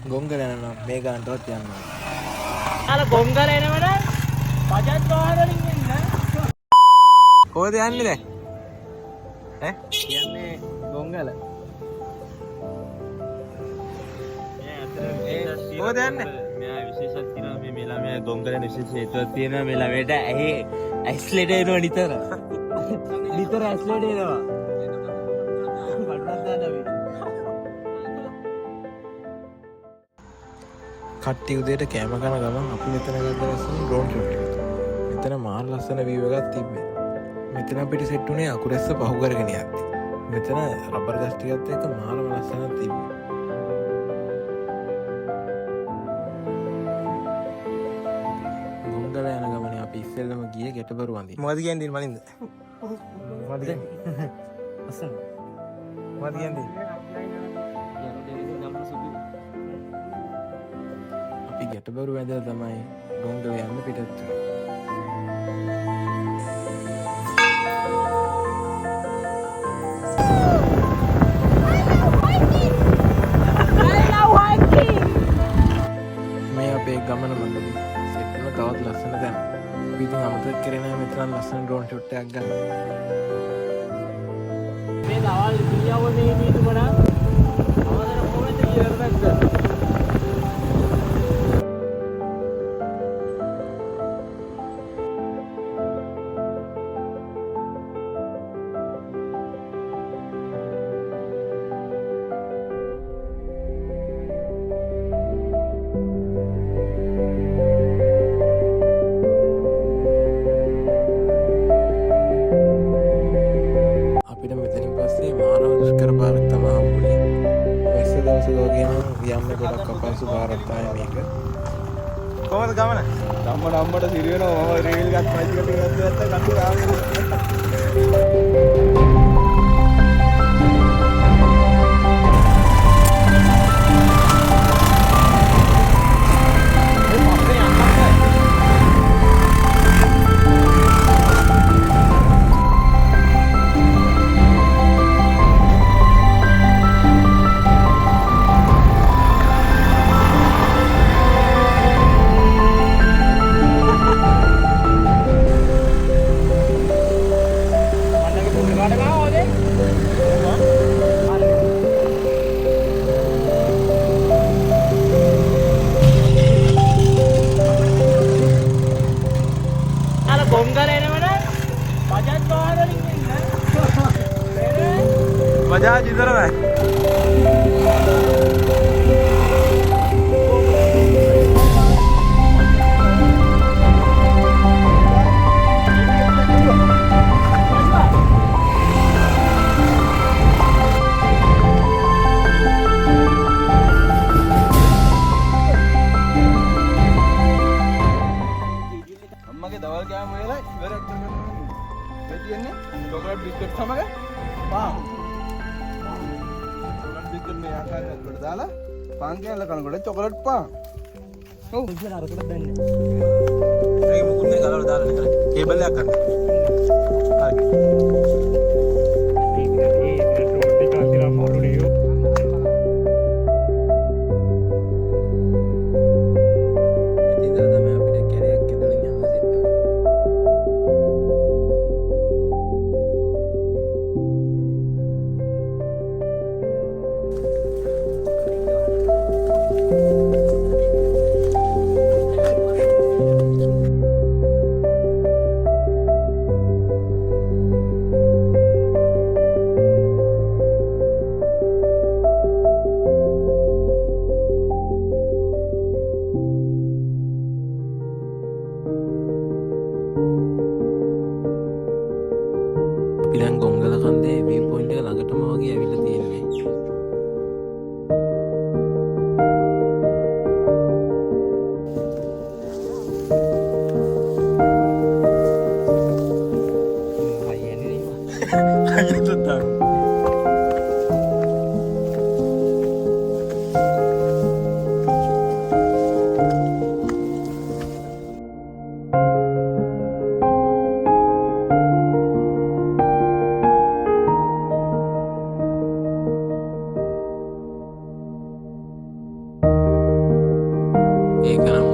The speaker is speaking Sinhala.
ගොංගල යනවා මේ ගානටවත් යනවා. අර ගොංගල එනවද? බජාජ් වාහන වලින් එන්න. කොහෙද යන්නේ දැන්? කියන්නේ ගොංගල. කොහෙද යන්නේ? මෙයා විශේෂයක් තියෙනවා මේ ළමයා ගොංගල විශේෂ හේතුවක් තියෙනවා මේ ළමයට ඇස්ලෙට එනවා නිතර. නිතර ඇස්ලෙට එනවා. කට්ටිය උදේට කෑම කන ගමන් අපි මෙතන ගත්ත ලස්සන ඩ්‍රෝන් ෂොට් එකක්. මෙතන මාර ලස්සන view එකක් තිබ්බේ. මෙතන අපිට සෙට් උනේ අකුරැස්ස පහු කරගෙන යද්දි. මෙතන රබර් ගස් ටිකත් එක්ක මාරම ලස්සනක් තිබ්බේ. ගොංගල යන ගමනේ අපි ඉස්සෙල්ලම ගියේ ගැටබරු වඳින්න. මොකද කියන්නේ මලින්ද? මොකද කියන්නේ? අසන. මොකද කියන්නේ? අපි ගැටබරු වැදලා තමයි ගොංගල යන්න පිටත් මේ අපේ ගමන මඟදී සෙට් වෙන තවත් ලස්සන තැන. අපි ඉතින් අමතක කරේ නැහැ මෙතන ලස්සන ඩ්‍රෝන් ෂොට් එකක් ගන්න. මේ දවල් ඉතිරියව මේ නීතු වඩා අවතර කොහෙද ඉවරද? අපිට මෙතනින් පස්සේ මානව දුෂ්කර පාරක් තමයි හම්බුනේ. වැස්ස දවස වගේ නම් යන්න ගොඩක් අපහසු පාරක් තමයි මේක. කොහොමද ගමන? අම්මට සිරි වෙනවා මම රේල් එකක් මයික් එකකින් ගත්තා කටු ආවේ. බජාජ් විතරයි. අම්මගේ දවල් කෑම වෙලා ඉවරක් කරගන්න. මේ තියන්නේ චොකලට් බිස්කට් සමග පාන්. චොකලට් බිස්කට් මේ ආකාරයට වලට දාලා පාන් කෑල්ල කනකොට චොකලට් පාන්. ඔව් ඉතින් අරකට දැන්නේ. ඒක මුකුත් නේ ගලවලා දාලා නේද? කේබල් එකක් ගන්න. හරි. පිළන් ගොංගල කන්දේ වීව් පොයින්ට් එක ළඟටම වගේ ඇවිල්ලා තියෙන්නේ. ඒක නම්